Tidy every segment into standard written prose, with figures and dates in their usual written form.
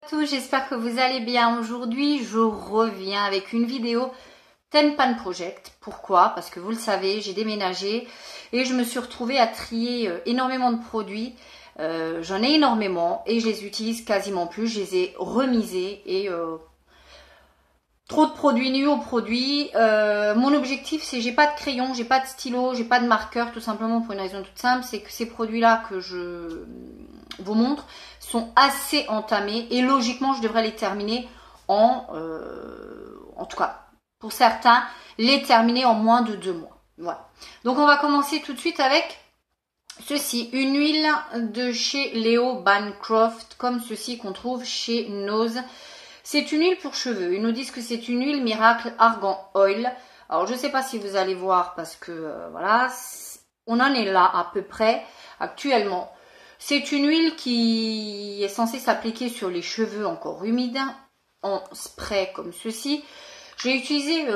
Tous, j'espère que vous allez bien. Aujourd'hui, je reviens avec une vidéo 10 Pan Project. Pourquoi? Parce que vous le savez, j'ai déménagé et je me suis retrouvée à trier énormément de produits. J'en ai énormément et je les utilise quasiment plus. Je les ai remisés et trop de produits, nouveaux produits. Mon objectif, c'est j'ai pas de crayon, j'ai pas de stylo, j'ai pas de marqueur, tout simplement pour une raison toute simple, c'est que ces produits-là que je vous montre sont assez entamés et logiquement, je devrais les terminer en tout cas, pour certains, les terminer en moins de 2 mois. Voilà. Donc, on va commencer tout de suite avec ceci, une huile de chez Leo Bancroft, comme ceci qu'on trouve chez Nose. C'est une huile pour cheveux. Ils nous disent que c'est une huile Miracle Argan Oil. Alors, je ne sais pas si vous allez voir parce que, voilà, on en est là à peu près actuellement. C'est une huile qui est censée s'appliquer sur les cheveux encore humides, en spray comme ceci. Je l'ai utilisé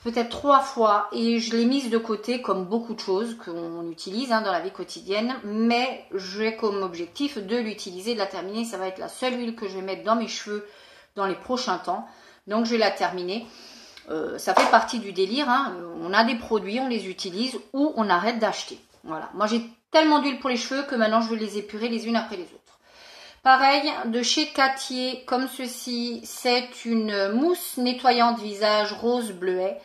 peut-être 3 fois et je l'ai mise de côté comme beaucoup de choses qu'on utilise dans la vie quotidienne. Mais j'ai comme objectif de l'utiliser, de la terminer. Ça va être la seule huile que je vais mettre dans mes cheveux dans les prochains temps. Donc je vais la terminer. Ça fait partie du délire. On a des produits, on les utilise ou on arrête d'acheter. Voilà. Moi j'ai tellement d'huile pour les cheveux que maintenant je vais les épurer les unes après les autres. Pareil, de chez Cartier, comme ceci, c'est une mousse nettoyante visage rose bleuet.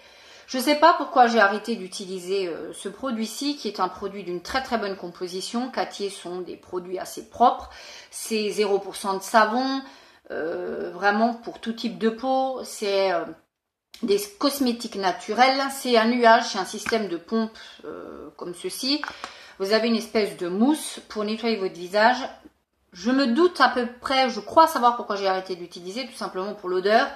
Je ne sais pas pourquoi j'ai arrêté d'utiliser ce produit-ci, qui est un produit d'une très très bonne composition. Cartier sont des produits assez propres. C'est 0% de savon, vraiment pour tout type de peau. C'est des cosmétiques naturels. C'est un nuage, c'est un système de pompe comme ceci. Vous avez une espèce de mousse pour nettoyer votre visage. Je me doute à peu près, je crois savoir pourquoi j'ai arrêté d'utiliser, tout simplement pour l'odeur.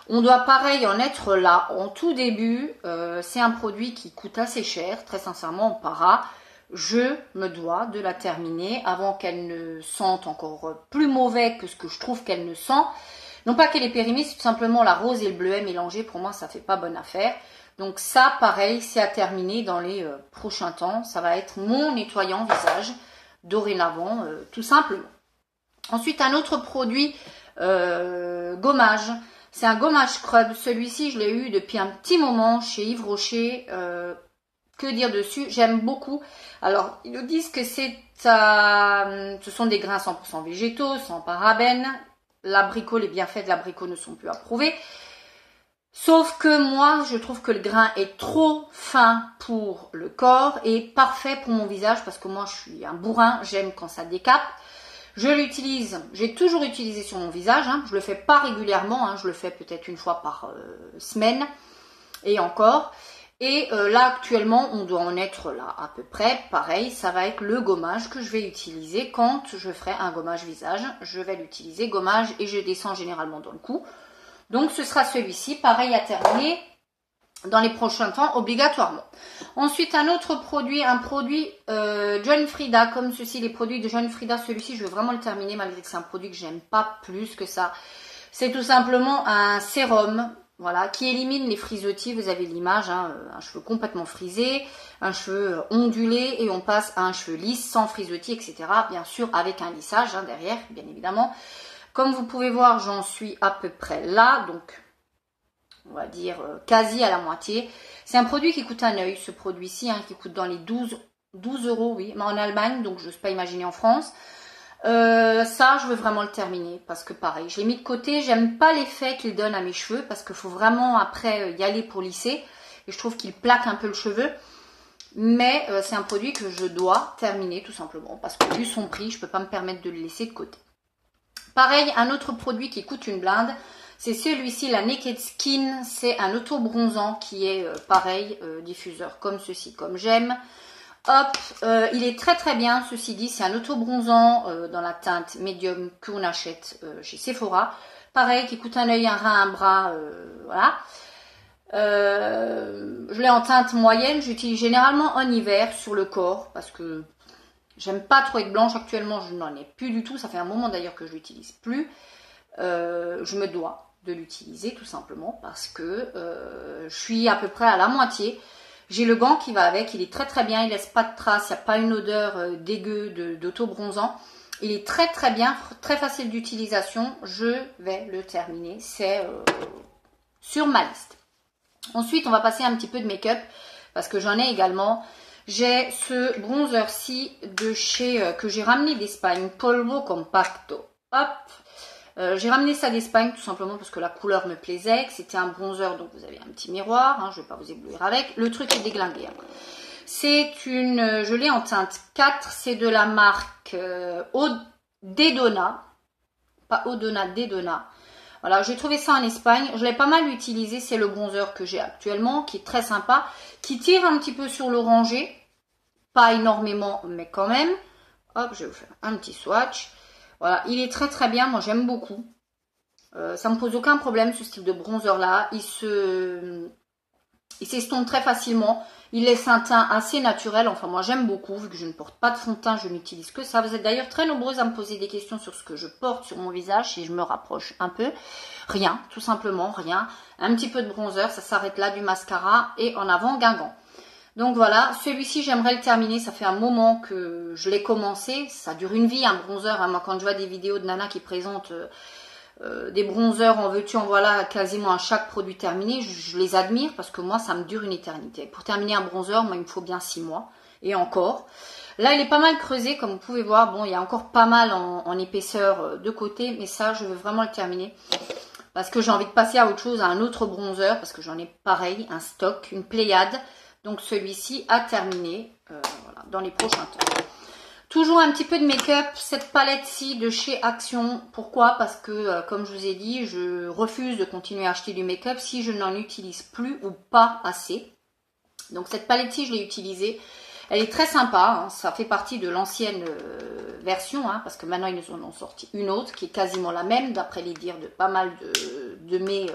On doit pareil en être là. En tout début, c'est un produit qui coûte assez cher, très sincèrement, en para. Je me dois de la terminer avant qu'elle ne sente encore plus mauvais que ce que je trouve qu'elle ne sent. Non pas qu'elle est périmée, c'est tout simplement la rose et le bleuet mélangés. Pour moi, ça fait pas bonne affaire. Donc ça, pareil, c'est à terminer dans les prochains temps. Ça va être mon nettoyant visage dorénavant, tout simplement. Ensuite, un autre produit, gommage. C'est un gommage scrub. Celui-ci, je l'ai eu depuis un petit moment chez Yves Rocher. Que dire dessus? J'aime beaucoup. Alors, ils nous disent que ce sont des grains 100% végétaux, sans parabènes. L'abricot, les bienfaits de l'abricot ne sont plus approuvés. Sauf que moi, je trouve que le grain est trop fin pour le corps et parfait pour mon visage parce que moi, je suis un bourrin, j'aime quand ça décape. Je l'utilise, j'ai toujours utilisé sur mon visage, je le fais pas régulièrement, je le fais peut-être une fois par semaine et encore. Et là, actuellement, on doit en être là à peu près. Pareil, ça va être le gommage que je vais utiliser quand je ferai un gommage visage. Je vais l'utiliser, gommage, et je descends généralement dans le cou. Donc ce sera celui-ci, pareil à terminer dans les prochains temps, obligatoirement. Ensuite, un autre produit, un produit John Frieda, comme ceci, les produits de John Frieda. Celui-ci, je veux vraiment le terminer, malgré que c'est un produit que j'aime pas plus que ça. C'est tout simplement un sérum, voilà, qui élimine les frisottis. Vous avez l'image, un cheveu complètement frisé, un cheveu ondulé, et on passe à un cheveu lisse, sans frisottis, etc. Bien sûr, avec un lissage derrière, bien évidemment. Comme vous pouvez voir, j'en suis à peu près là, donc on va dire quasi à la moitié. C'est un produit qui coûte un œil, ce produit-ci, qui coûte dans les 12 euros, oui, mais en Allemagne, donc je n'ose pas imaginer en France. Ça, je veux vraiment le terminer, parce que pareil, je l'ai mis de côté, j'aime pas l'effet qu'il donne à mes cheveux, parce qu'il faut vraiment après y aller pour lisser, et je trouve qu'il plaque un peu le cheveu. Mais c'est un produit que je dois terminer, tout simplement, parce que vu son prix, je ne peux pas me permettre de le laisser de côté. Pareil, un autre produit qui coûte une blinde, c'est celui-ci, la Naked Skin. C'est un auto-bronzant qui est pareil, diffuseur comme ceci, comme j'aime. Hop, il est très très bien, ceci dit, c'est un auto-bronzant dans la teinte médium qu'on achète chez Sephora. Pareil, qui coûte un œil, un rein, un bras, voilà. Je l'ai en teinte moyenne, j'utilise généralement en hiver sur le corps parce que j'aime pas trop être blanche. Actuellement, je n'en ai plus du tout. Ça fait un moment d'ailleurs que je l'utilise plus. Je me dois de l'utiliser tout simplement parce que je suis à peu près à la moitié. J'ai le gant qui va avec. Il est très très bien. Il laisse pas de traces. Il n'y a pas une odeur dégueu d'auto-bronzant. Il est très très bien, très facile d'utilisation. Je vais le terminer. C'est sur ma liste. Ensuite, on va passer un petit peu de make-up parce que j'en ai également. J'ai ce bronzer-ci de chez que j'ai ramené d'Espagne, Polvo Compacto. Hop, j'ai ramené ça d'Espagne tout simplement parce que la couleur me plaisait, que c'était un bronzer, donc vous avez un petit miroir, hein, je ne vais pas vous éblouir avec. Le truc est déglingué. Hein. C'est une, je l'ai en teinte 4, c'est de la marque Dedona, pas Odona, Dedona. Voilà, j'ai trouvé ça en Espagne, je l'ai pas mal utilisé, c'est le bronzer que j'ai actuellement, qui est très sympa, qui tire un petit peu sur l'orangé, pas énormément, mais quand même. Hop, je vais vous faire un petit swatch. Voilà, il est très très bien, moi j'aime beaucoup. Ça me pose aucun problème ce style de bronzer là, il s'estompe très facilement. Il laisse un teint assez naturel. Enfin, moi, j'aime beaucoup. Vu que je ne porte pas de fond de teint, je n'utilise que ça. Vous êtes d'ailleurs très nombreuses à me poser des questions sur ce que je porte sur mon visage. Si je me rapproche un peu. Rien, tout simplement, rien. Un petit peu de bronzer, ça s'arrête là, du mascara. Et en avant, Guingamp. Donc voilà, celui-ci, j'aimerais le terminer. Ça fait un moment que je l'ai commencé. Ça dure une vie, un bronzer. Hein. Moi, quand je vois des vidéos de Nana qui présentent... des bronzers en veux-tu en voilà quasiment à chaque produit terminé, je les admire parce que moi ça me dure une éternité. Pour terminer un bronzer, moi il me faut bien 6 mois et encore. Là il est pas mal creusé comme vous pouvez voir, bon il y a encore pas mal en épaisseur de côté, mais ça je veux vraiment le terminer parce que j'ai envie de passer à autre chose, à un autre bronzer parce que j'en ai pareil, un stock, une pléiade. Donc celui-ci a terminé voilà, dans les prochains temps. Toujours un petit peu de make-up, cette palette-ci de chez Action. Pourquoi? Parce que, comme je vous ai dit, je refuse de continuer à acheter du make-up si je n'en utilise plus ou pas assez. Donc cette palette-ci, je l'ai utilisée. Elle est très sympa, hein. Ça fait partie de l'ancienne version, hein, parce que maintenant ils nous en ont sorti une autre qui est quasiment la même, d'après les dires de pas mal de mes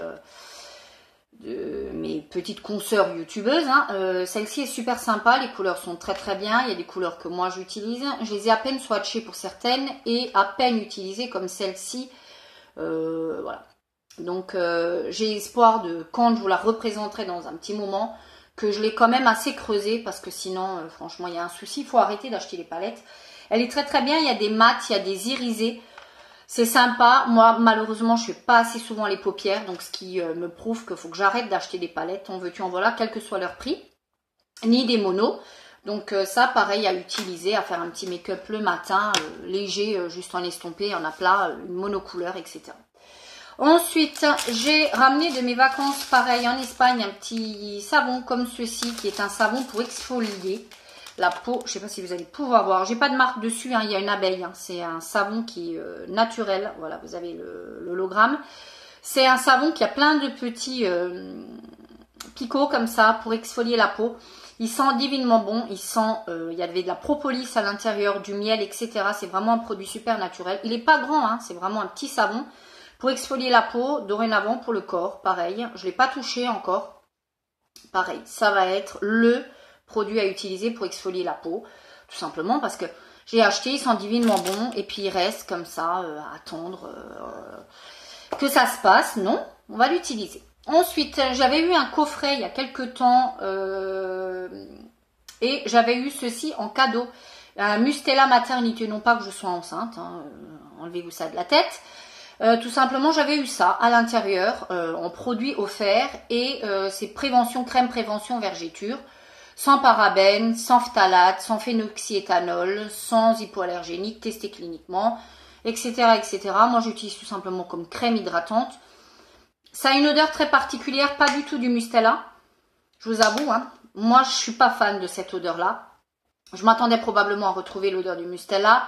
petites consoeurs youtubeuses. Hein. Celle-ci est super sympa, les couleurs sont très très bien, il y a des couleurs que moi j'utilise, je les ai à peine swatchées pour certaines et à peine utilisées comme celle-ci, voilà. Donc j'ai espoir de, quand je vous la représenterai dans un petit moment, que je l'ai quand même assez creusée parce que sinon franchement il y a un souci, il faut arrêter d'acheter les palettes. Elle est très très bien, il y a des mats, il y a des irisés. C'est sympa, moi malheureusement je ne fais pas assez souvent les paupières, donc ce qui me prouve qu'il faut que j'arrête d'acheter des palettes, en veux-tu en voilà, quel que soit leur prix, ni des monos. Donc ça pareil à utiliser, à faire un petit make-up le matin, léger, juste en estompé, il y en a plat, une monocouleur, etc. Ensuite, j'ai ramené de mes vacances, pareil en Espagne, un petit savon comme ceci, qui est un savon pour exfolier la peau. Je ne sais pas si vous allez pouvoir voir. J'ai pas de marque dessus, hein, il y a une abeille. Hein. C'est un savon qui est naturel. Voilà, vous avez l'hologramme. C'est un savon qui a plein de petits picots comme ça pour exfolier la peau. Il sent divinement bon. Il sent, il y avait de la propolis à l'intérieur, du miel, etc. C'est vraiment un produit super naturel. Il n'est pas grand, hein, c'est vraiment un petit savon pour exfolier la peau. Dorénavant pour le corps, pareil. Je ne l'ai pas touché encore. Pareil, ça va être le produit à utiliser pour exfolier la peau, tout simplement parce que j'ai acheté, il sent divinement bon et puis il reste comme ça à attendre que ça se passe. Non, on va l'utiliser. Ensuite, j'avais eu un coffret il y a quelques temps et j'avais eu ceci en cadeau, un Mustela Maternité, non pas que je sois enceinte, hein, enlevez-vous ça de la tête. Tout simplement, j'avais eu ça à l'intérieur en produit offert et c'est prévention, crème prévention vergéture. Sans parabènes, sans phtalate, sans phénoxyéthanol, sans hypoallergénique, testé cliniquement, etc. etc. Moi, j'utilise tout simplement comme crème hydratante. Ça a une odeur très particulière, pas du tout du Mustela. Je vous avoue, hein, moi, je suis pas fan de cette odeur-là. Je m'attendais probablement à retrouver l'odeur du Mustela.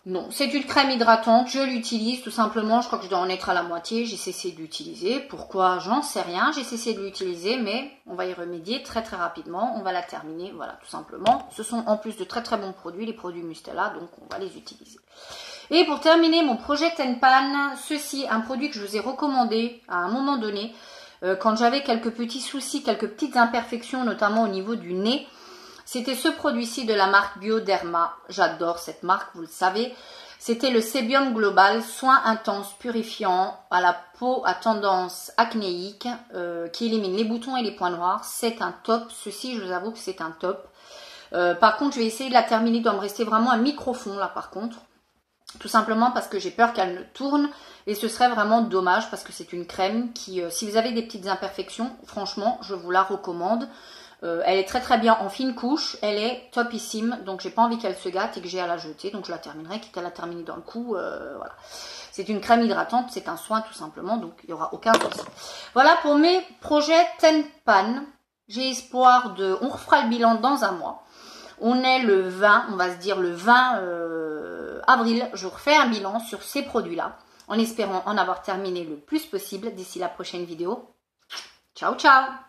Non, c'est une crème hydratante, je l'utilise tout simplement, je crois que je dois en être à la moitié, j'ai cessé de l'utiliser. Pourquoi? J'en sais rien, j'ai cessé de l'utiliser, mais on va y remédier très très rapidement, on va la terminer, voilà, tout simplement. Ce sont en plus de très très bons produits, les produits Mustela, donc on va les utiliser. Et pour terminer mon Project Pan, ceci, un produit que je vous ai recommandé à un moment donné, quand j'avais quelques petits soucis, quelques petites imperfections, notamment au niveau du nez. C'était ce produit-ci de la marque Bioderma. J'adore cette marque, vous le savez. C'était le Sébium Global, soin intense purifiant à la peau à tendance acnéique qui élimine les boutons et les points noirs. C'est un top. Ceci, je vous avoue que c'est un top. Par contre, je vais essayer de la terminer. Il doit me rester vraiment un micro-fond là par contre. Tout simplement parce que j'ai peur qu'elle ne tourne et ce serait vraiment dommage parce que c'est une crème qui, si vous avez des petites imperfections, franchement, je vous la recommande. Elle est très très bien en fine couche, elle est topissime, donc j'ai pas envie qu'elle se gâte et que j'ai à la jeter, donc je la terminerai, quitte à la terminer dans le cou, voilà. C'est une crème hydratante, c'est un soin tout simplement, donc il n'y aura aucun souci. Voilà pour mes projets Ten Pan. J'ai espoir de... On refera le bilan dans un mois. On est le 20, on va se dire le 20 avril. Je refais un bilan sur ces produits-là, en espérant en avoir terminé le plus possible d'ici la prochaine vidéo. Ciao, ciao!